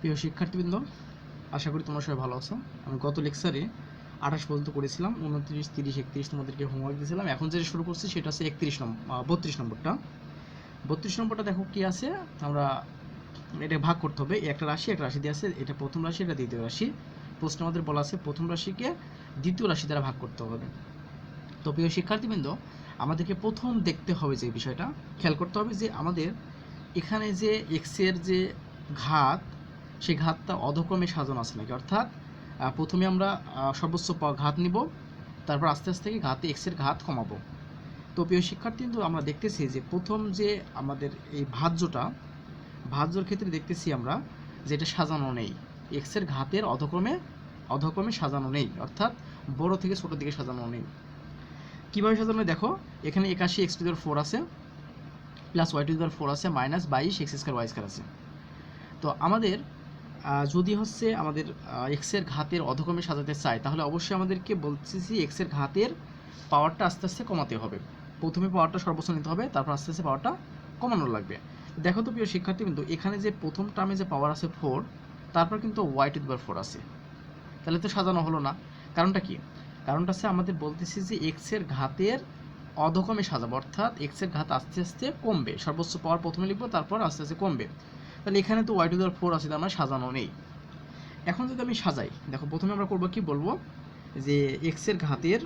প্রিয় শিক্ষার্থীবৃন্দ, আশা করি তোমরা সবাই ভালো আছো। আমি গত লেকচারে 28 পর্যন্ত করেছিলাম, 29, 30, 31 তোমাদেরকে হোমওয়ার্ক দিয়েছিলাম। এখন যেটা শুরু করছি সেটা হচ্ছে 32 নম্বরটা। 32 নম্বরটা দেখো কি আছে, আমরা এটা ভাগ করতে হবে। একটা রাশি দিয়ে আছে, এটা প্রথম রাশি, এটা দ্বিতীয় রাশি। প্রশ্ন আমাদের বলা আছে প্রথম রাশিকে দ্বিতীয় রাশি দ্বারা ভাগ করতে হবে। তো প্রিয় শিক্ষার্থীবৃন্দ, আমাদেরকে প্রথম দেখতে হবে যে বিষয়টা খেয়াল করতে হবে যে আমাদের এখানে যে এক্সের যে ঘাত, সেই ঘাতটা অধক্রমে সাজানো আছে নাকি। অর্থাৎ প্রথমে আমরা সর্বোচ্চ ঘাত নিব, তারপর আস্তে আস্তে ঘাতে এক্সের ঘাত কমাবো। তো প্রিয় শিক্ষার্থী, কিন্তু আমরা দেখতেছি যে প্রথম যে আমাদের এই ভাজ্যর ক্ষেত্রে দেখতেছি আমরা যে এটা সাজানো নেই, এক্সের ঘাতের অধক্রমে সাজানো নেই, অর্থাৎ বড় থেকে ছোট দিকে সাজানো নেই। কীভাবে সাজানো দেখো, এখানে 81x⁴ আছে, প্লাস y⁴ আছে, মাইনাস 22 x² y² আছে। তো আমাদের যদি হচ্ছে আমাদের এক্সের ঘাতের অধক্রমে সাজাতে চাই, তাহলে অবশ্যই আমাদেরকে বলতেছি এক্সের ঘাতের পাওয়ারটা আস্তে আস্তে কমাতে হবে। প্রথমে পাওয়ারটা সর্বোচ্চ নিতে হবে, তারপর আস্তে আস্তে পাওয়ারটা কমানো লাগবে। দেখো তো প্রিয় শিক্ষার্থী, কিন্তু এখানে যে প্রথম টার্মে যে পাওয়ার আছে 4, তারপর কিন্তু y⁴ আছে, তাহলে তো সাজানো হলো না। কারণটা কি? কারণটা হচ্ছে আমাদের বলতেছি যে এক্সের ঘাতের অধক্রমে সাজাবো, অর্থাৎ এক্সের ঘাত আস্তে আস্তে কমবে। সর্বোচ্চ পাওয়ার প্রথমে লিখবো, তারপর আস্তে আস্তে কমবে। তাহলে এখানে তো y⁴ আছে, তার মানে সাজানো নেই। এখন যদি আমি সাজাই, দেখো প্রথমে আমরা করবো কি, বলবো যে এক্সের ঘাতের,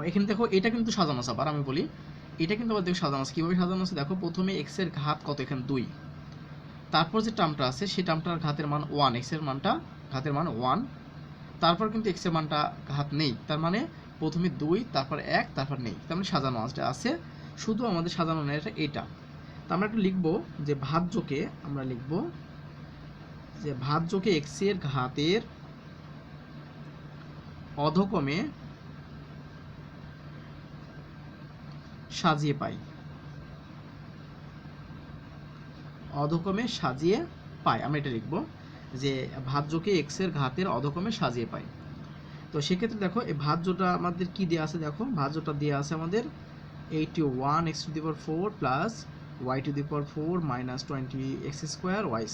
এখানে দেখো এটা কিন্তু সাজানো আছে। আবার আমি বলি, এটা কিন্তু আবার দেখো সাজানো আছে। কীভাবে সাজানো আছে দেখো, প্রথমে এক্সের ঘাত কত, এখানে 2, তারপর যে টার্মটা আছে সেই টার্মটার ঘাতের মান 1, এক্সের মানটা ঘাতের মান 1, তারপর কিন্তু এক্সের মানটা ঘাত নেই, তার মানে প্রথমে 2, তারপর 1, তারপর নেই, তার মানে সাজানো আছে। শুধু আমাদের সাজানো নেই এটা। তো আমরা একটু লিখবো যে ভাজ্যকে, আমরা লিখবো যে ভাজ্যকে এক্সের ঘাতের অধক্রমে সাজিয়ে পাই, অধক্রমে সাজিয়ে পাই। আমরা এটা লিখবো যে ভাজ্যকে এক্সের ঘাতের অধক্রমে সাজিয়ে পাই। তো সেক্ষেত্রে দেখো এই ভাজ্যটা আমাদের কি দেওয়া আছে, দেখো ভাজ্যটা দেওয়া আছে আমাদের 81x⁴ plus y⁴ minus 20x² y²।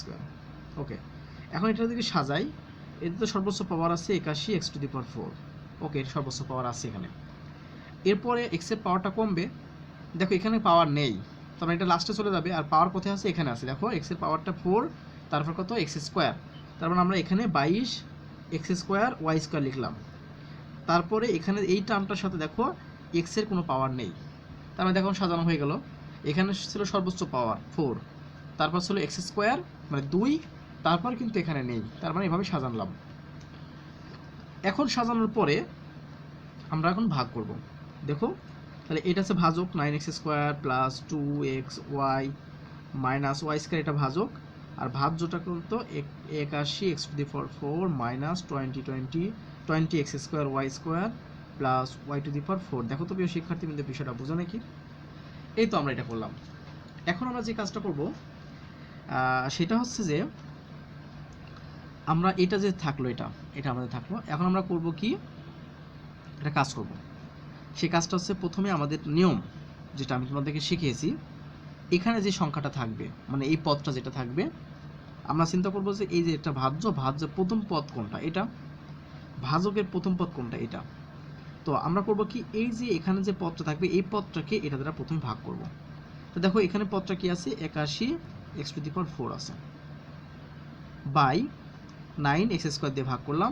ওকে, এখন এটা যদি সাজাই, এতে তো সর্বোচ্চ পাওয়ার আছে 81x⁴। ওকে, এর সর্বোচ্চ পাওয়ার আছে এখানে। এরপরে এক্সের পাওয়ারটা কমবে, দেখো এখানে পাওয়ার নেই, তারপরে এটা লাস্টে চলে যাবে। আর পাওয়ার কোথায় আছে, এখানে আছে। দেখো এক্সের পাওয়ারটা 4, তারপর কত x², তারপর আমরা এখানে 22x² y² লিখলাম। তারপরে এখানে এই টার্মটার সাথে দেখো এক্সের কোনো পাওয়ার নেই, তার মানে দেখো সাজানো হয়ে গেল। এখানে ছিল সর্বোচ্চ পাওয়ার 4, তারপর ছিল x² মানে 2, তারপর কিন্তু এখানে নেই, তার মানে এভাবে সাজানলাম। এখন সাজানোর পরে আমরা এখন ভাগ করব। দেখো তাহলে এটা হচ্ছে ভাজক, 9x² plus 2xy minus y² এটা ভাজক, আর ভাজ্যটা কিন্তু 81x⁴ minus 20x² y² plus y⁴। দেখো তো প্রিয় শিক্ষার্থীবৃন্দ, বিষয়টা বোঝো নাকি? এই তো আমরা এটা করলাম। এখন আমরা যে কাজটা করব সেটা হচ্ছে যে আমরা এটা যে থাকলো, এটা আমাদের থাকলো। এখন আমরা করব কি, একটা কাজ করব। সেই কাজটা হচ্ছে প্রথমে আমাদের নিয়ম যেটা আমি তোমাদেরকে শিখিয়েছি, এখানে যে সংখ্যাটা থাকবে, মানে এই পদটা যেটা থাকবে, আমরা চিন্তা করব যে এই যে এটা ভাজ্যের প্রথম পদ কোনটা, এটা ভাজকের প্রথম পদ কোনটা, এটা। তো আমরা করব কি, এই যে এখানে যে পদটা থাকবে, এই পদটাকে এটা দ্বারা প্রথমে ভাগ করব। তো দেখো এখানে পদটা কি আছে, 81x⁴ আছে, বাই 9x² দিয়ে ভাগ করলাম।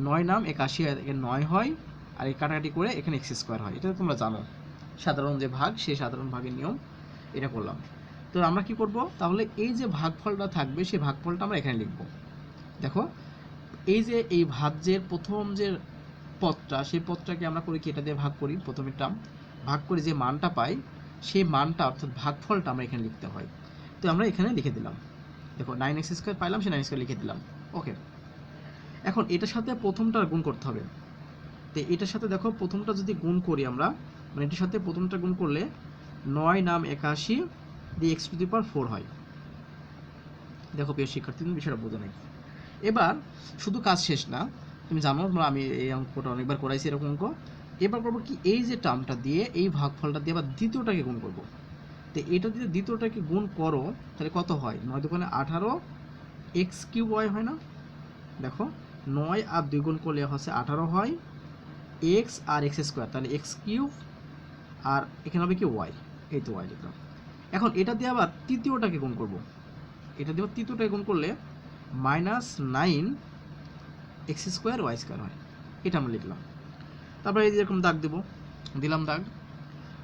9 নাম 81 এর 9 হয়, আর এই কাটাকাটি করে এখানে x² হয়। এটা তোমরা জানো, সাধারণ যে ভাগ, সেই সাধারণ ভাগের নিয়ম, এটা করলাম। তো আমরা কি করব, তাহলে এই যে ভাগফলটা থাকবে, সেই ভাগফলটা আমরা এখানে লিখব। দেখো এই যে এই ভাজ্যের প্রথম যে পদটা, সেই পদটাকে আমরা করি কি, এটা দিয়ে ভাগ করি, প্রথমের টার্ম ভাগ করে যে মানটা পাই, সেই মানটা অর্থাৎ ভাগফলটা আমরা এখানে লিখতে হয়। তো আমরা এখানে লিখে দিলাম। দেখো 9x² পাইলাম, সেই 9x² লিখে দিলাম। ওকে, এখন এটার সাথে প্রথমটা গুণ করতে হবে। তো এটার সাথে দেখো প্রথমটা যদি গুণ করি আমরা, মানে এটার সাথে প্রথমটা গুণ করলে 9 নাম 81 দিয়ে x⁴ হয়। দেখো প্রিয় শিক্ষার্থী, তুমি বিষয়টা বোঝো নাকি? এবার শুধু কাজ শেষ না, তুমি জানো আমি এই অঙ্কটা অনেকবার করাইছি এরকম অঙ্ক। এবার করবো কি, এই যে টার্মটা দিয়ে, এই ভাগফলটা দিয়ে আবার দ্বিতীয়টাকে গুণ করব। তো এটা যদি দ্বিতীয়টাকে গুণ করো তাহলে কত হয়, 9 দুগুণে 18 এক্স কিউব ওয়াই হয় না? দেখো 9 আর 2 গুণ করলে হচ্ছে 18 হয় এক্স আর এক্স স্কোয়ার, তাহলে এক্স কিউব আর এখানে হবে কি ওয়াই, এই তো ওয়াই লিখলাম। এখন এটা দিয়ে আবার তৃতীয়টাকে গুণ করব, এটা দিয়ে তৃতীয়টাকে গুণ করলে -9 এক্স স্কোয়ার ওয়াই স্কোয়ার হয়, এটা আমরা লিখলাম। তারপরে এই যে এরকম দাগ দেবো, দিলাম দাগ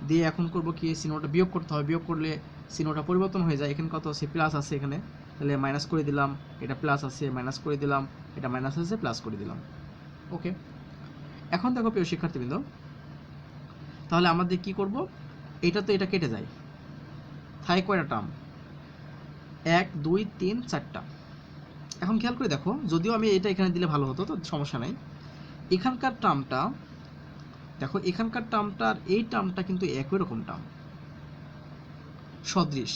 দিয়ে এখন করব কি চিহ্নটা বিয়োগ করতে হবে, বিয়োগ করলে চিহ্নটা পরিবর্তন হয়ে যায়। এখানে কত আছে, প্লাস আছে এখানে, তাহলে মাইনাস করে দিলাম, এটা প্লাস আছে মাইনাস করে দিলাম, এটা মাইনাস আছে প্লাস করে দিলাম। ওকে, এখন দেখো প্রিয় শিক্ষার্থীবৃন্দ, তাহলে আমাদের কি করব, এটা তো এটা কেটে যায়, থাকে কয়টা টার্ম, 1 2 3 4টা। এখন খেয়াল করে দেখো, যদিও আমি এটা এখানে দিলে ভালো হতো, তো সমস্যা নাই। এখানকার টার্মটা দেখো, এখানকার টার্মটার এই টার্মটা কিন্তু একই রকম টার্ম, সদৃশ,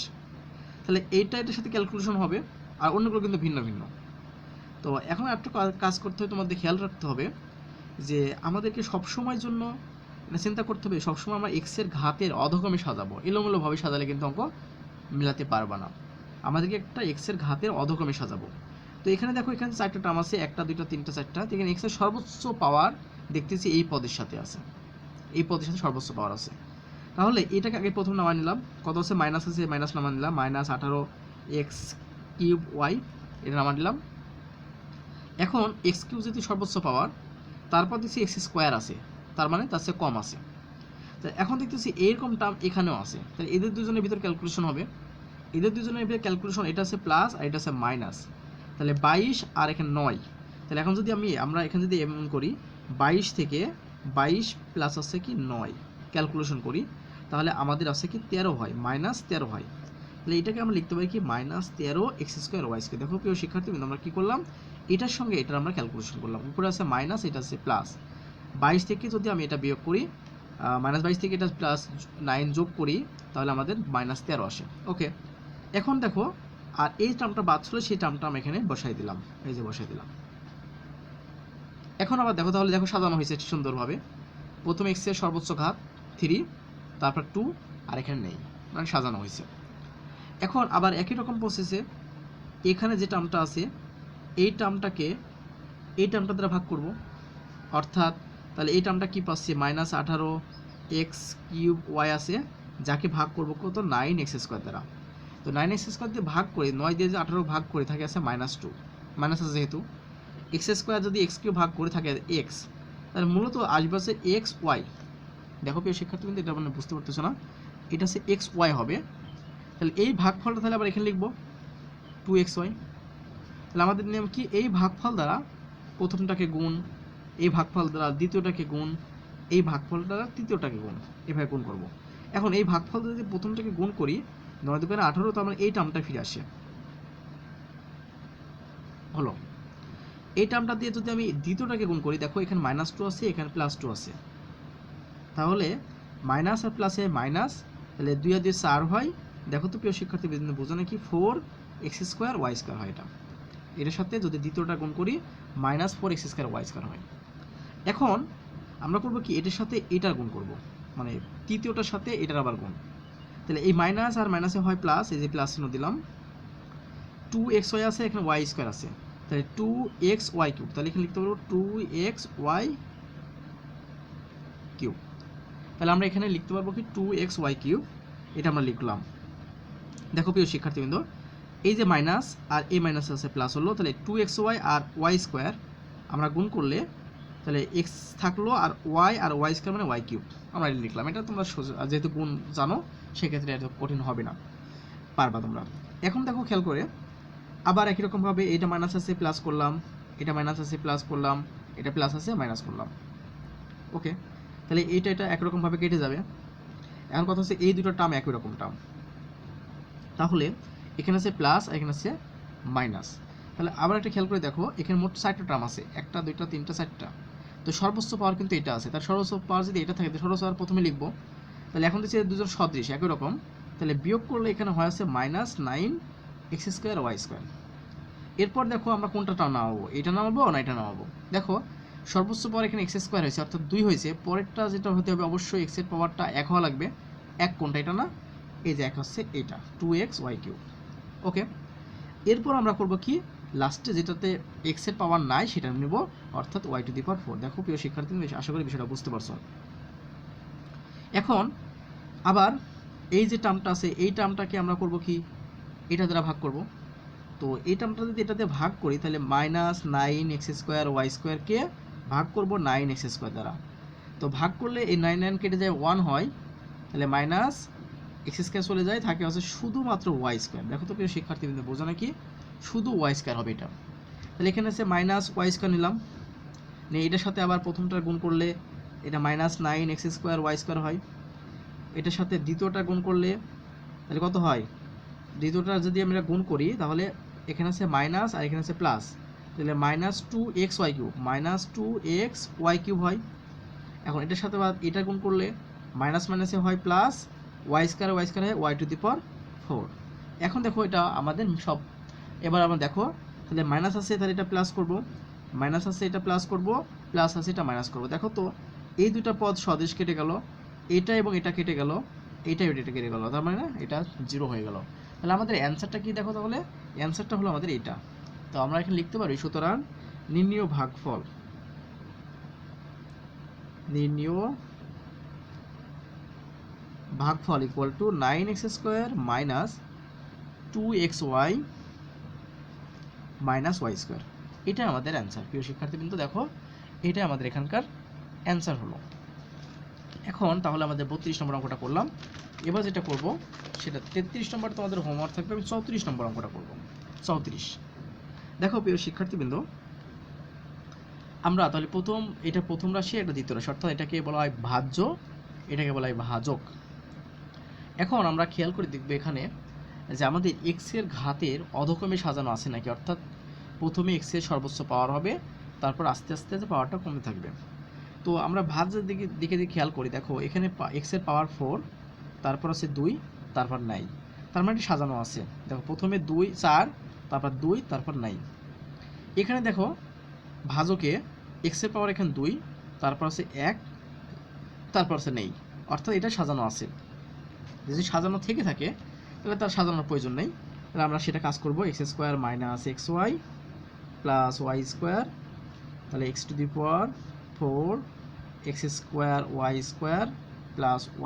তাহলে এইটা এটার সাথে ক্যালকুলেশন হবে, আর অন্যগুলো কিন্তু ভিন্ন ভিন্ন। তো এখন একটা কাজ করতে হবে, তোমাদের খেয়াল রাখতে হবে যে আমাদেরকে সবসময়ের জন্য চিন্তা করতে হবে, সবসময় আমরা এক্সের ঘাতের অধগমে সাজাবো, এলোমেলোভাবে সাজালে কিন্তু অঙ্ক মেলাতে পারবা না। আমাদেরকে একটা এক্সের ঘাতের অধগমে সাজাবো। তো এখানে দেখো, এখানে 4টা টার্ম আছে, 1 2 3 4টা, এখানে এক্সের সর্বোচ্চ পাওয়ার দেখতেছি এই পদের সাথে আছে, এই পদের সাথে সর্বোচ্চ পাওয়ার আছে। তাহলে এটাকে আগে প্রথম নামা নিলাম, কত আছে মাইনাস আছে, মাইনাস নামা নিলাম, -18 এক্স কিউব ওয়াই, এটা নামা নিলাম। এখন এক্স কিউব যদি সর্বোচ্চ পাওয়ার, তারপর দেখছি এক্স স্কোয়ার আছে, তার মানে তার চেয়ে কম আছে। তো এখন দেখতেছি এইরকম টার্ম এখানেও আছে, তাহলে এদের দুজনের ভিতর ক্যালকুলেশন হবে, এদের দুজনের ভিতরে ক্যালকুলেশন, এটা আছে প্লাস আর এটা আছে মাইনাস, তাহলে 22 আর এখানে 9। তাহলে এখন যদি আমরা এখানে যদি এমন করি, 22 থেকে 22 প্লাস আছে কি 9 ক্যালকুলেশন করি, তাহলে আমাদের আছে কি 13 হয়, -13 হয়। তাহলে এটাকে আমরা লিখতে পারি কি -13 এক্স স্কোয়ার ওয়াই স্কোয়ার। দেখো প্রিয় শিক্ষার্থী, আমরা কি করলাম, এটার সঙ্গে এটার আমরা ক্যালকুলেশন করলাম, উপরে আছে মাইনাস, এটা আছে প্লাস। 22 থেকে যদি আমি এটা বিয়োগ করি, -22 থেকে এটা +9 যোগ করি, তাহলে আমাদের -13 আসে। ওকে, এখন দেখো, আর এই টার্মটা বাদ ছিল, সেই টার্মটা আমি এখানে বসাই দিলাম, এই যে বসাই দিলাম। এখন আবার দেখো, তাহলে দেখো সাজানো হয়েছে সুন্দরভাবে, প্রথমে এক্স এর সর্বোচ্চ ঘাত 3, তারপর 2, আর এখানে নেই, মানে সাজানো হয়েছে। এখন আবার একই রকম প্রসেসে এখানে যে টার্মটা আছে, এই টার্মটাকে এই টার্মটা দ্বারা ভাগ করব, অর্থাৎ তাহলে এই টার্মটা কি পাচ্ছি, -18 এক্স কিউব ওয়াই আছে, যাকে ভাগ করব কত, 9 এক্স স্কোয়ার দ্বারা। তো 9 এক্স স্কোয়ার দিয়ে ভাগ করে, 9 দিয়ে যে 18 ভাগ করে থাকে আছে -2, মাইনাস আছে যেহেতু, এক্স স্কোয়ার যদি এক্স কিউব ভাগ করে থাকে এক্স, তাহলে মূলত আসবে আছে এক্স ওয়াই। দেখো প্রিয় শিক্ষার্থী, কিন্তু এটা মানে বুঝতে পারতেছো না, এটা হচ্ছে এক্স ওয়াই হবে। তাহলে এই ভাগফলটা তাহলে আবার এখানে লিখবো 2xy। তাহলে আমাদের নিয়ম কি, এই ভাগফল দ্বারা প্রথমটাকে গুণ, এই ভাগফল দ্বারা দ্বিতীয়টাকে গুণ, এই ভাগফল দ্বারা তৃতীয়টাকে গুণ, এভাবে গুণ করব। এখন এই ভাগফল যদি প্রথমটাকে গুণ করি, 9 2 18, তো আমরা এই টার্মটা ফিরে আসে হলো। এই টার্মটা দিয়ে যদি আমি দ্বিতীয়টাকে গুণ করি, দেখো এখানে -2 আছে, এখানে +2 আছে, তাহলে মাইনাস আর প্লাসে মাইনাস, তাহলে 2 আর 2 4 হয়। দেখো তো প্রিয় শিক্ষার্থী, বোঝো নাকি, 4 এক্স স্কোয়ার ওয়াই স্কোয়ার হয় এটা। এটার সাথে যদি দ্বিতীয়টা গুণ করি, -4 এক্স স্কোয়ার ওয়াই স্কোয়ার হয়। এখন আমরা করব কি, এটার সাথে এটার গুণ করব, মানে তৃতীয়টার সাথে এটার আবার গুণ। তাহলে এই মাইনাস আর মাইনাসে হয় প্লাস, এই যে প্লাস চিহ্ন দিলাম, 2xy আছে, এখানে ওয়াই স্কোয়ার আছে, তাহলে 2xy কিউব, তাহলে এখানে লিখতে পারবো 2xy কিউব। তাহলে আমরা এখানে লিখতে পারবো কি 2xy কিউব, এটা আমরা লিখলাম। দেখো প্রিয় শিক্ষার্থীবৃন্দ, এই যে মাইনাস আর এই মাইনাস আছে প্লাস হলো, তাহলে 2xy আর ওয়াই স্কোয়ার আমরা গুণ করলে, তাহলে এক্স থাকলো আর ওয়াই স্কোয়ার মানে ওয়াই কিউব, আমরা লিখলাম। এটা তোমরা যেহেতু গুণ জানো, সেক্ষেত্রে এত কঠিন হবে না, পারবা তোমরা। এখন দেখো খেয়াল করে, আবার একই রকমভাবে এটা মাইনাস আছে প্লাস করলাম, এটা মাইনাস আছে প্লাস করলাম, এটা প্লাস আছে মাইনাস করলাম। ওকে, তাহলে এটা একরকমভাবে কেটে যাবে। এখন কথা হচ্ছে, এই দুটো টার্ম একই রকম টার্ম, তাহলে এখানে আছে প্লাস আর এখানে আছে মাইনাস। তাহলে আবার একটা খেয়াল করে দেখো, এখানে মোট 4টা টার্ম আছে, 1 2 3 4টা, তো সর্বোচ্চ পাওয়ার কিন্তু এটা আছে, তার সর্বোচ্চ পাওয়ার যদি এটা থাকে, তো সর্বোচ্চ পাওয়ার প্রথমে লিখবো। তাহলে এখন দেখছি দুজন সদৃশ একই রকম, তাহলে বিয়োগ করলে এখানে হয় আছে -9 এক্স স্কোয়ার ওয়াই স্কোয়ার। এরপর দেখো আমরা কোনটা টার্ম নামাবো, এটা নামাবো না এটা নামাবো। দেখো সর্বোচ্চ পাওয়ার এখানে এক্স স্কোয়ার হয়েছে, অর্থাৎ 2 হয়েছে, পরেরটা যেটা হতে হবে অবশ্যই এক্স এর পাওয়ারটা 1 হওয়া লাগবে। 1 কোনটা, এটা না, এই যে এক হচ্ছে এটা 2xy3। ওকে, এরপর আমরা করব কি, লাস্টে যেটাতে এক্স এর পাওয়ার নাই সেটা নেব, অর্থাৎ y⁴। দেখো প্রিয় শিক্ষার্থী, আশা করি বিষয়টা বুঝতে পারছো। এখন আবার এই যে টার্মটা আছে এই টার্মটাকে আমরা করব কি, এটা দ্বারা ভাগ করব। তো এই টার্মটা যদি এটাতে ভাগ করি তাহলে -9x² কে ভাগ করব 9x² দ্বারা। তো ভাগ করলে এই 9 কেটে যায় 1 হয়, তাহলে -x² চলে যায়, থাকে হচ্ছে শুধুমাত্র y²। দেখো তো প্রিয় শিক্ষার্থীবৃন্দ, বোঝা নাকি, শুধু y² হবে এটা। তাহলে এখানে আছে -y² নিলাম, নিয়ে এটার সাথে আবার প্রথমটার গুণ করলে এটা -9x²y² হয়। এটার সাথে দ্বিতীয়টা গুণ করলে তাহলে কত হয়, দ্বিতীয়টা যদি আমরা গুণ করি তাহলে এখানে আছে মাইনাস আর এখানে আছে প্লাস, তাহলে -2xy³ হয়। এখন এটার সাথে এটা গুণ করলে মাইনাস মাইনাসে হয় প্লাস, y² হয় y⁴। এখন দেখো এটা আমাদের সব, এবার আমরা দেখো তাহলে মাইনাস আছে তাহলে এটা প্লাস করব, মাইনাস আছে এটা প্লাস করব, প্লাস আছে এটা মাইনাস করব। দেখো তো এই দুটো পদ সদিশ কেটে গেল, এটা এবং এটা কেটে গেল, এটা কেটে গেল, তার মানে না এটা 0 হয়ে গেল। তাহলে আমাদের অ্যান্সারটা কি দেখো, তাহলে অ্যান্সারটা হলো আমাদের এটা। তো আমরা এখানে লিখতে পারি, সুতরাং নির্ণীয় ভাগফল equal two 9x² - 2xy - y²। এটা আমাদের অ্যান্সার। প্রিয় শিক্ষার্থীবৃন্দ দেখো, এটা আমাদের এখানকার অ্যান্সার হলো। এখন তাহলে আমাদের 32 নম্বর অঙ্কটা করলাম। এবার যেটা করব সেটা 33 নম্বর তোমাদের হোমওয়ার্ক থাকবে, আমি 34 নম্বর অঙ্কটা করব। 34 দেখো প্রিয় শিক্ষার্থীবৃন্দ, আমরা তাহলে প্রথম রাশি, এটা দ্বিতীয় রাশি, অর্থাৎ এটাকে বলা হয় ভাজ্য, এটাকে বলা হয় ভাজক। এখন আমরা খেয়াল করে দেখব এখানে যে আমাদের এক্স এর ঘাতের অধক্রমে সাজানো আছে নাকি, অর্থাৎ প্রথমে এক্স এর সর্বোচ্চ পাওয়ার হবে, তারপর আস্তে আস্তে পাওয়ারটা কমে থাকবে। তো আমরা ভাজ্যের দিকে খেয়াল করি, দেখো এখানে এক্স এর পাওয়ার 4, তারপর আছে 2, তারপর নাই, তার মানে সাজানো আছে। দেখো প্রথমে 2 4, তারপর 2, তারপর নাই। এখানে দেখো ভাজকে এক্স এর পাওয়ার এখানে 2, তারপর আছে 1, তারপর আছে নেই, অর্থাৎ এটা সাজানো আছে। যদি সাজানো থেকে থাকে তাহলে তার সাজানোর প্রয়োজন নেই, তাহলে আমরা সেটা কাজ করব, x² - xy + y², তাহলে x⁴ x² y² +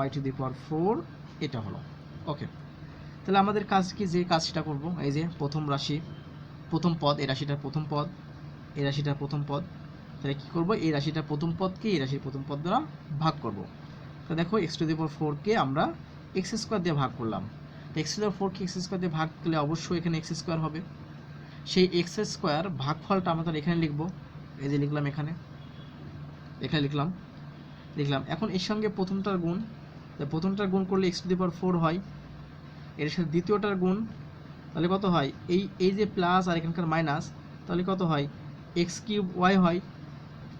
y⁴, এটা হলো। ওকে, তাহলে আমাদের কাজ কি, যে কাজটা করব, এই যে প্রথম রাশি প্রথম পদ, এই রাশিটার প্রথম পদ, এই রাশিটার প্রথম পদ, তাহলে কি করব, এই রাশিটার প্রথম পদকে এই রাশির প্রথম পদ দ্বারা ভাগ করব। তো দেখো x⁴ কে আমরা x² দিয়ে ভাগ করলাম, x⁴ কে x² দিয়ে ভাগ করলে অবশ্যই এখানে x² হবে। সেই x² ভাগফলটা আমরা এখানে লিখব, এই যে লিখলাম, এখানে লিখলাম। এখন এর সঙ্গে প্রথমটার গুণ করলে x⁴ হয়, এর সাথে দ্বিতীয়টার গুণ, তাহলে কত হয়, এই যে প্লাস আর এখানকার মাইনাস, তাহলে কত হয়, x³ হয়।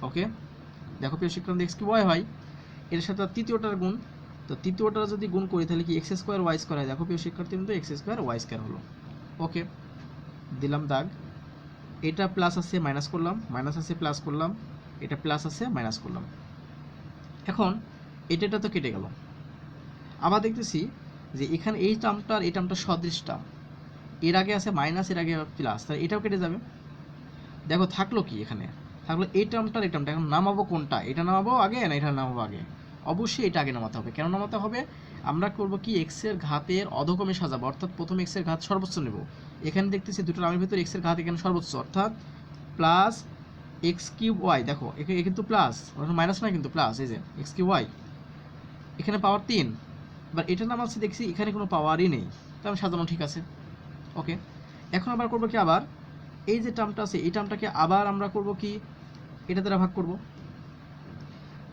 ওকে, দেখো প্রিয় শিক্ষার্থী, x³ হয়, এর সাথে তৃতীয়টার গুণ, তো তৃতীয়টা যদি গুণ করি তাহলে কি x² y² হয়। দেখো প্রিয় শিক্ষার্থী, কিন্তু x² y² হলো। ওকে, দিলাম দাগ, এটা প্লাস আছে মাইনাস করলাম, মাইনাস আছে প্লাস করলাম, এটা প্লাস আছে মাইনাস করলাম। এখন এটা তো কেটে গেল, আবার দেখতেছি যে এখানে এই টার্মটা সদৃশ টার্ম, এর আগে আছে মাইনাস, এর আগে প্লাস, তাহলে এটাও কেটে যাবে। দেখো থাকলো কি, এখানে থাকলো এই টার্মটা। এখন নামাবো কোনটা, এটা নামাবো আগে না এটা নামাবো আগে? অবশ্যই এটা আগে নামাতে হবে। কেন নামাতে হবে, আমরা করব কি, এক্স এর ঘাতের অধক্রমে সাজাবো, অর্থাৎ প্রথমে এক্স এর ঘাত সর্বোচ্চ নেব। এখানে দেখতেছি দুটো টার্মের ভিতরে এক্স এর ঘাত এখানে সর্বোচ্চ, অর্থাৎ প্লাস x³ দেখো এখানে কিন্তু প্লাস, মাইনাস না কিন্তু প্লাস, এই যে x³ এখানে পাওয়ার 3, এবার এটা নামাচ্ছি, দেখছি এখানে কোনো পাওয়ারই নেই, তাহলে সাজানো ঠিক আছে। ওকে, এখন আবার করবো কি, আবার এই যে টার্মটা আছে এই টার্মটাকে আবার আমরা করব কি, এটা দ্বারা ভাগ করব।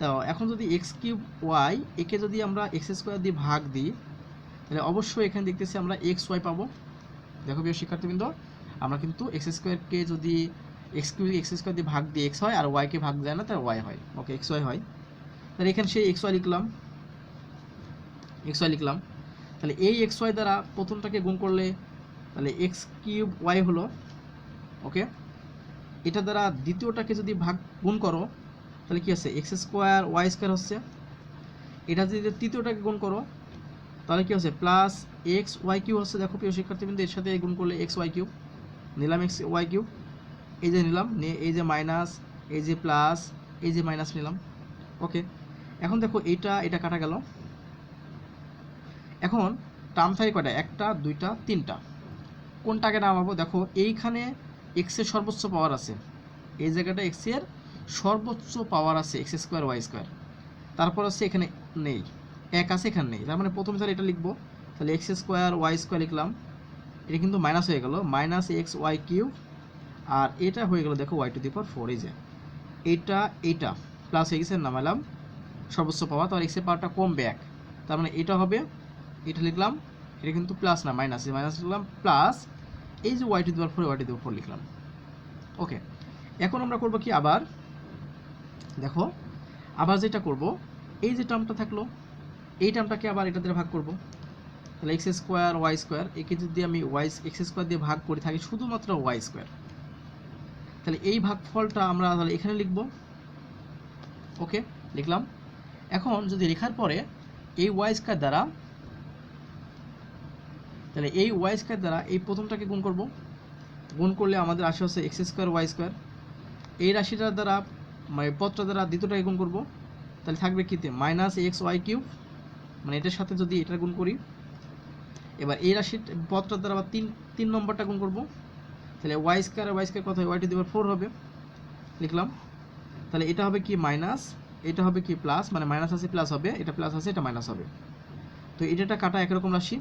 তো এখন যদি x³ একে যদি আমরা x² দিয়ে ভাগ দিই, তাহলে অবশ্যই এখানে দেখতেছি আমরা xy পাবো। দেখো প্রিয় শিক্ষার্থীবৃন্দ, আমরা কিন্তু x² কে যদি x² দিয়ে ভাগ দিয়ে x হয়, আর y কে ভাগ দেয় না, তার y হয়। ওকে, xy হয়, তাহলে এখানে সেই xy লিখলাম, তাহলে এই xy দ্বারা প্রথমটাকে গুণ করলে তাহলে x³ হলো। ওকে, এটা দ্বারা দ্বিতীয়টাকে যদি গুণ করো তাহলে কি আছে, x² y² হচ্ছে। এটা যদি তৃতীয়টাকে গুণ করো তাহলে কি হচ্ছে প্লাস এক্স ওয়াই কিউ হচ্ছে, দেখো প্রিয় শিক্ষার্থীবৃন্দ এর সাথে গুণ করলে এক্স ওয়াই কিউ নিলাম, এক্স ওয়াই কিউ এই যে নিলাম, নিয়ে এই যে মাইনাস, এই যে প্লাস, এই যে মাইনাস নিলাম। ওকে, এখন দেখো এটা কাটা গেল। এখন টার্ম থাকে কয়টা, একটা দুইটা তিনটা, কোনটাকে নামাবো? দেখো এইখানে এক্সের সর্বোচ্চ পাওয়ার আছে, এই জায়গাটা এক্সের সর্বোচ্চ পাওয়ার আছে এক্স স্কোয়ার ওয়াই স্কোয়ার, তারপর হচ্ছে এখানে নেই, এক আছে এখানে নেই, তার মানে প্রথমে তাহলে এটা লিখবো, তাহলে এক্স স্কোয়ার ওয়াই স্কোয়ার লিখলাম, এটা কিন্তু মাইনাস হয়ে গেল, মাইনাস এক্স ওয়াই কিউব, আর এটা হয়ে গেল দেখো ওয়াই টু দি পাওয়ার 4, এই যে এইটা প্লাস হয়ে গেছে, নামালাম সর্বোচ্চ পাওয়ার, তো এক্সের পাওয়ারটা কমবে এক, তার মানে এটা হবে, এটা লিখলাম, এটা কিন্তু প্লাস না মাইনাস, মাইনাস লিখলাম, প্লাস এই যে Y to the power 4 Y to the power 4 লিখলাম। ওকে, এখন আমরা করব কি, আবার দেখো আবার যেটা করব, এই যে টার্মটা থাকলো এই টার্মটাকে আবার এটা দিয়ে ভাগ করব, তাহলে এক্স স্কোয়ার ওয়াই স্কোয়ার, একে যদি আমি ওয়াই এক্স স্কোয়ার দিয়ে ভাগ করে থাকি শুধুমাত্র ওয়াই স্কোয়ার, তাহলে এই ভাগফলটা আমরা তাহলে এখানে লিখব। ওকে, লিখলাম। এখন যদি লেখার পরে এই ওয়াই স্কোয়ার দ্বারা, তাহলে এই ওয়াই স্কোয়ার দ্বারা এই প্রথমটাকে গুণ করব, গুণ করলে আমাদের আসে হচ্ছে এক্স স্কোয়ার ওয়াই স্কোয়ার, এই রাশিটার দ্বারা মানে পদটা দ্বারা দ্বিতীয়টাকে গুণ করব, তাহলে থাকবে কিতে মাইনাস এক্স ওয়াই কিউব, মানে এটার সাথে যদি এটার গুণ করি, এবার এই রাশির পদটার দ্বারা আবার তিন নম্বরটা গুণ করব, তাহলে ওয়াই স্কোয়ার কত হয় ওয়াই টু দি পাওয়ার 4 হবে, লিখলাম। তাহলে এটা হবে কি মাইনাস, এটা হবে কি প্লাস, মানে মাইনাস আছে প্লাস হবে, এটা প্লাস আছে এটা মাইনাস হবে, তো এটা কাটা একরকম রাশি,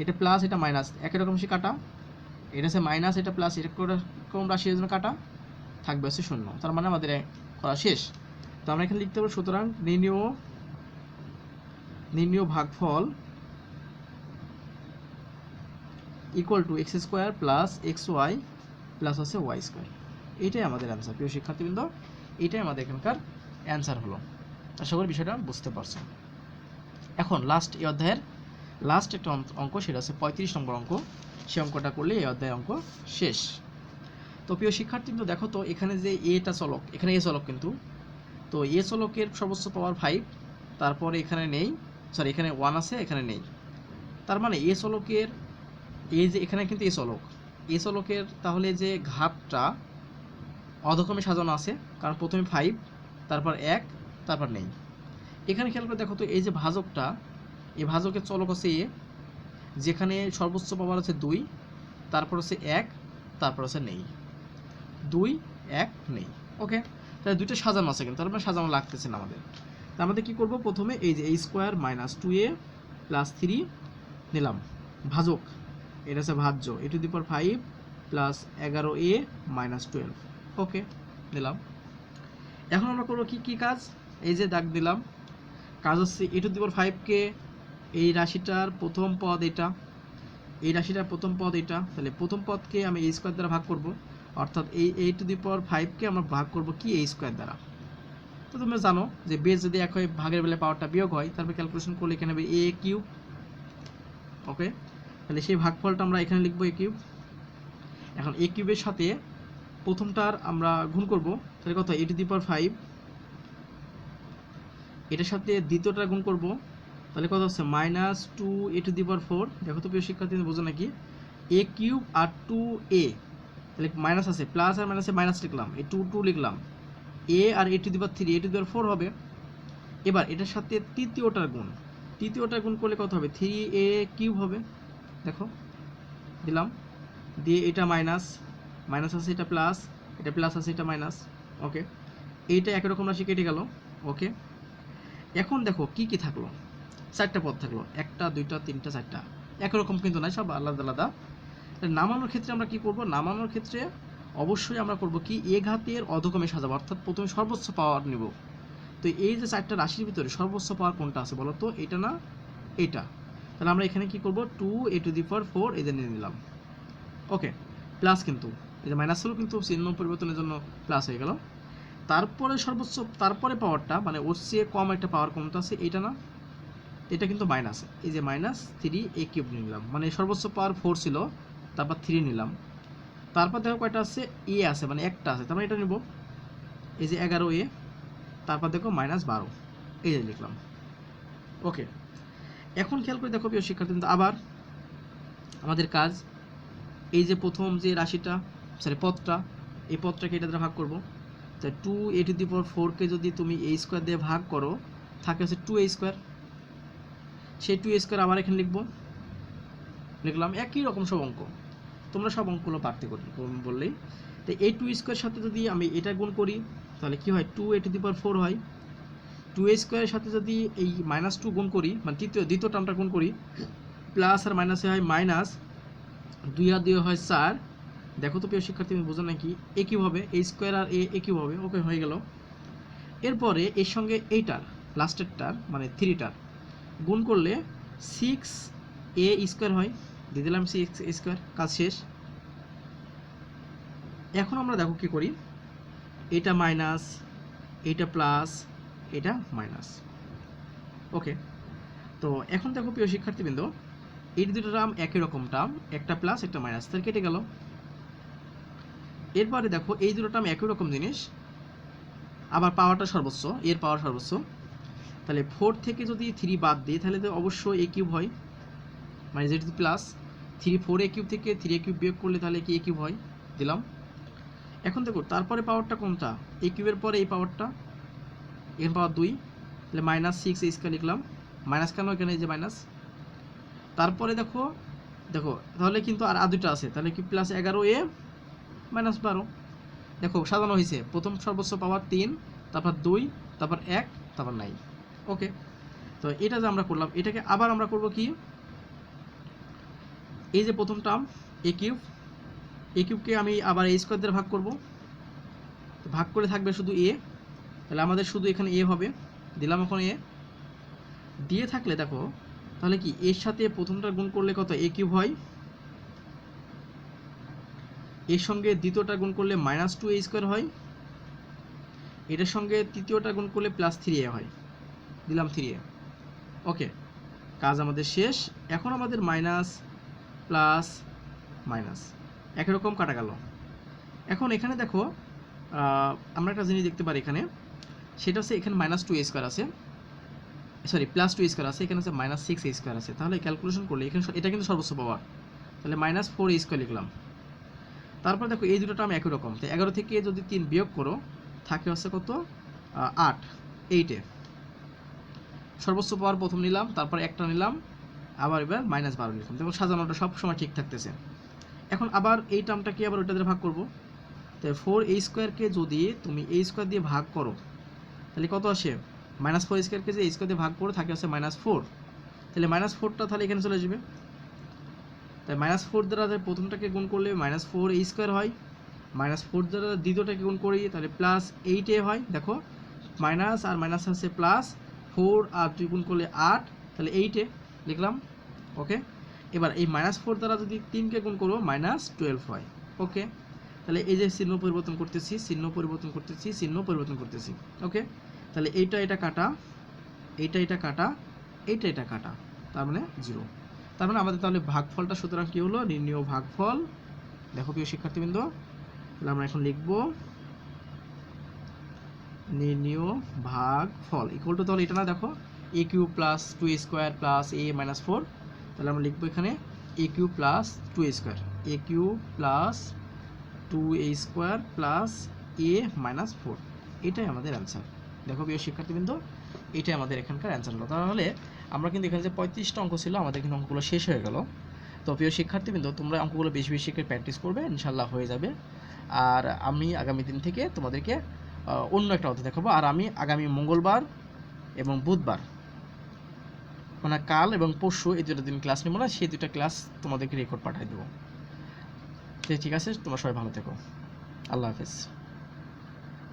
এটা প্লাস এটা মাইনাস একই রকম রাশি কাটা, এটা আছে মাইনাস এটা প্লাস এরকম রাশি এর জন্য কাটা, থাকবে হচ্ছে শূন্য, তার মানে আমাদের করা শেষ। তো আমরা এখানে লিখতে পারবো, সুতরাং নির্ণীয় ভাগফল equal to x square plus x y plus হচ্ছে ওয়াই স্কোয়ার, এইটাই আমাদের অ্যান্সার। প্রিয় শিক্ষার্থীবৃন্দ, এইটাই আমাদের এখানকার অ্যান্সার হলো। আশা করি বিষয়টা বুঝতে পারছো। এখন লাস্ট এই অধ্যায়ের লাস্ট একটা অঙ্ক, সেটা হচ্ছে 35 নম্বর অঙ্ক, সেই অঙ্কটা করলে এই অধ্যায়ের অঙ্ক শেষ। তো প্রিয় শিক্ষার্থীবৃন্দ দেখো তো, এখানে যে এটা চলক, এখানে এ চলক কিন্তু, তো এ চলকের সর্বোচ্চ পাওয়ার 5, তারপরে এখানে নেই, সরি এখানে 1 আছে এখানে নেই, তার মানে এ চলকের এই যে এখানে কিন্তু এ চলকের তাহলে যে ঘাতটা অধক্রমে সাজানো আছে, কারণ প্রথমে 5, তারপর 1, তারপর নেই। এখানে খেয়াল করে দেখো তো, এই যে ভাজকটা, এই ভাজকের চলক হচ্ছে এ, যেখানে সর্বোচ্চ পাওয়ার হচ্ছে 2, তারপর হচ্ছে 1, তারপর হচ্ছে নেই, 2, 1 নেই। ওকে, তাহলে দুইটা সাজানো আছে কিন্তু, তার মানে সাজানো লাগতেছে না আমাদের। তা আমাদের কি করব, প্রথমে এই যে a square minus 2a plus 3 নিলাম ভাজক, এটা হচ্ছে ভাজ্য, a to the power 5 plus 11a minus 12। ওকে, নিলাম। এখন আমরা করবো কি কাজ, এই যে দাগ দিলাম, কাজ হচ্ছে a টু দি পাওয়ার 5 কে, এই রাশিটার প্রথম পদ এটা, এই রাশিটার প্রথম পদ এটা, তাহলে প্রথম পদকে আমি a স্কোয়ার দ্বারা ভাগ করব, অর্থাৎ এই a টু দি পাওয়ার 5 কে আমরা ভাগ করব কি a স্কোয়ার দ্বারা। তো তোমরা জানো যে বেস যদি এক হয়, ভাগের বেলায় পাওয়ারটা বিয়োগ হয়, তারপর ক্যালকুলেশন করলে এখানে হবে a কিউব। ওকে, তাহলে সেই ভাগফলটা আমরা এখানে লিখবো a কিউব। এখন a কিউবের সাথে প্রথমটার আমরা গুণ করব, তাহলে কত a টু দি পাওয়ার 5, এটার সাথে দ্বিতীয়টা গুণ করব, তাহলে কত হচ্ছে minus 2a two the power 4। দেখো তো প্রিয় শিক্ষার্থী, বোঝো নাকি, a কিউব আর 2a, তাহলে মাইনাস আছে, প্লাস আর মাইনাসে মাইনাস লিখলাম, এই 2 লিখলাম, a আর a to the power 3, a to the power 4 হবে। এবার এটার সাথে তৃতীয়টার গুণ করলে কত হবে, 3a কিউব হবে। দেখো দিলাম, দিয়ে এটা মাইনাস আছে, এটা প্লাস আছে, এটা মাইনাস। ওকে, এইটা একই রকম রাশি কেটে গেল। ওকে, এখন দেখো কি থাকলো, 4টা পদ থাকলো, 1টা 2টা 3টা 4টা, একই রকম কিন্তু নয়, সব আলাদা আলাদা। নামানোর ক্ষেত্রে আমরা কি করব, নামানোর ক্ষেত্রে অবশ্যই আমরা করব কি, এ ঘাতের অধক্রমে সাজাবো, অর্থাৎ প্রথমে সর্বোচ্চ পাওয়ার নিব। তো এই যে 4টা রাশির ভিতরে সর্বোচ্চ পাওয়ার কোনটা আছে বলো তো, এটা না এটা, তাহলে আমরা এখানে কি করব, 2a টু দি পাওয়ার 4 এই যে নিয়ে নিলাম। ওকে, প্লাস কিন্তু এই যে মাইনাস হলো, কিন্তু চিহ্ন পরিবর্তনের জন্য প্লাস হয়ে গেল। তারপরে সর্বোচ্চ, তারপরে পাওয়ারটা মানে ওর চেয়ে কম একটা পাওয়ার কোনটা আছে, এটা না, এটা কিন্তু মাইনাস, এই যে মাইনাস 3a কিউব নিলাম, মানে সর্বোচ্চ পাওয়ার 4 ছিল, তারপর 3 নিলাম, তারপর দেখো কয়টা আছে, এ আছে, মানে একটা আছে, তারপর এটা নিব, এই যে 11a, তারপর দেখো মাইনাস 12, এই যে লিখলাম। ওকে, এখন খেয়াল করে দেখো প্রিয় শিক্ষার্থী, আবার আমাদের কাজ এই যে প্রথম যে রাশিটা পদটা, এই পদটাকে এটা দ্বারা ভাগ করব। তাই 2a⁴ কে যদি তুমি a² দিয়ে ভাগ করো থাকে হচ্ছে 2a², সেই 2a² আবার এখানে লিখলাম। একই রকম সব অঙ্ক, তোমরা সব অঙ্কগুলো পারতে বললেই। তো এই 2² সাথে যদি আমি এটা গুণ করি তাহলে কি হয়, 2a⁴ হয়। 2a² সাথে যদি এই -2 গুণ করি, মানে দ্বিতীয় টার্মটা গুণ করি, প্লাস আর মাইনাসে হয় মাইনাস, 2 আর 2 হয় 4। দেখো তো প্রিয় শিক্ষার্থী, তুমি বোঝো নাকি? একই হবে a² আর a একই হবে, ওকে হয়ে গেল। এরপরে এর সঙ্গে এইটার লাস্টেরটার মানে 3টার গুণ করলে 6a² হয়, দিয়ে দিলাম 6a², কাজ শেষ। এখন আমরা দেখো কি করি, এটা মাইনাস, এটা প্লাস, এটা মাইনাস, ওকে। তো এখন দেখো প্রিয় শিক্ষার্থীবৃন্দ, এই দুটো টার্ম একই রকম টার্ম, একটা প্লাস একটা মাইনাস, তাহলে কেটে গেল। এরপরে দেখো এই দুটো টার্ম একই রকম জিনিস, আবার পাওয়ারটা সর্বোচ্চ, এর পাওয়ার সর্বোচ্চ। তাহলে 4 থেকে যদি 3 বাদ দিই তাহলে তো অবশ্যই a³ হয়, মানে যেহেতু প্লাস 4a³ থেকে 3a³ বিয়োগ করলে তাহলে কি a³ হয়, দিলাম। এখন দেখো তারপরে পাওয়ারটা কোনটা, a³ এর পরে এই পাওয়ারটা, এখানে পাওয়ার 2, তাহলে -6a² লিখলাম। মাইনাস কেন এখানে, এই যে মাইনাস। তারপরে দেখো তাহলে কিন্তু আর দুটো আছে, তাহলে কি +11a -12। দেখো সাজানো হয়েছে, প্রথম সর্বোচ্চ পাওয়ার 3, তারপর 2, তারপর 1, তারপর নাই, ওকে। তো এটা যে আমরা করলাম, এটাকে আবার আমরা করব কি, এই যে প্রথম টার্ম a³ কে আমি আবার a² দিয়ে ভাগ করব, ভাগ করে থাকবে শুধু a, তাহলে আমাদের শুধু এখানে a হবে, দিলাম। এখন a দিয়ে থাকলে দেখো তাহলে কি এর সাথে প্রথমটা গুণ করলে কত, a³ হয়, এর সঙ্গে দ্বিতীয়টা গুণ করলে -2a² হয়, এটার সঙ্গে তৃতীয়টা গুণ করলে +3a হয়, দিলাম 3a, ওকে। কাজ আমাদের শেষ। এখন আমাদের মাইনাস প্লাস মাইনাস একই রকম কাটা গেল। এখন এখানে দেখো আমরা একটা জিনিস দেখতে পারি এখানে, সেটা হচ্ছে এখানে -2a² আছে, সরি +2a² আছে, এখানে হচ্ছে -6a² আছে। তাহলে ক্যালকুলেশন করলে এখানে এটা কিন্তু সর্বোচ্চ পাওয়ার, তাহলে -4a² লিখলাম। তারপর দেখো এই দুটো টার্ম একই রকম, তাই 11 থেকে যদি 3 বিয়োগ করো থাকে হচ্ছে কত, 8, 8এ সর্বোচ্চ পাওয়ার প্রথম নিলাম, তারপর একটা নিলাম, আবার এবার -12 লিখলাম। দেখো সাজানোটা সব সময় ঠিক থাকতেছে। এখন আবার এই টার্মটাকে আবার ওইটা দিয়ে ভাগ করব, তাই 4a² কে যদি তুমি a² দিয়ে ভাগ করো তাহলে কত আসে, -4a² কে যে a² দিয়ে ভাগ করো থাকে হচ্ছে -4, তাহলে -4টা তাহলে এখানে চলে আসবে। তাই -4 দ্বারা প্রথমটাকে গুণ করলে -4a² হয়, -4 দ্বারা দ্বিতীয়টাকে গুণ করি তাহলে +8a হয়। দেখো মাইনাস আর মাইনাস আছে প্লাস, 4 আর 2 গুণ করলে 8, তাহলে 8a লিখলাম, ওকে। এবার এই -4 দ্বারা যদি 3কে গুণ করো -12 হয়, ওকে। তাহলে এই যে চিহ্ন পরিবর্তন করতেছি, ওকে। তাহলে এটা কাটা, এটা কাটা, এটা কাটা, তার মানে 0। তার মানে আমাদের তাহলে ভাগফলটা সুতরাং কি হলো, নির্ণেয় ভাগফল। দেখো প্রিয় শিক্ষার্থীবৃন্দ, তাহলে আমরা এখন লিখব নির্ণেয় ভাগফল ইকুয়াল টু, তাহলে এটা না, দেখো a³ + 2a² + a - 4, তাহলে আমরা লিখবো এখানে a³ + 2a², a³ + 2a² + a - 4, এটাই আমাদের অ্যান্সার। দেখো প্রিয় শিক্ষার্থীবৃন্দ, এটাই আমাদের এখানকার অ্যান্সার হলো। তাহলে আমরা কিন্তু এখানে যে 35টা অঙ্ক ছিল, আমাদের কিন্তু অঙ্কগুলো শেষ হয়ে গেল। তো প্রিয় শিক্ষার্থীবৃন্দ, তোমরা অঙ্কগুলো বেশি বেশি করে প্র্যাকটিস করবে, ইনশাল্লাহ হয়ে যাবে। আর আমি আগামী দিন থেকে তোমাদেরকে অন্য একটা অধ্যায় দেখাবো। আর আমি আগামী মঙ্গলবার এবং বুধবার, মানে কাল এবং পরশু, এই দুটো দিন ক্লাস নেবো না, সেই দুটো ক্লাস তোমাদেরকে রেকর্ড পাঠিয়ে দেবো। ঠিক আছে, তোমরা সবাই ভালো থেকো, আল্লাহ হাফেজ।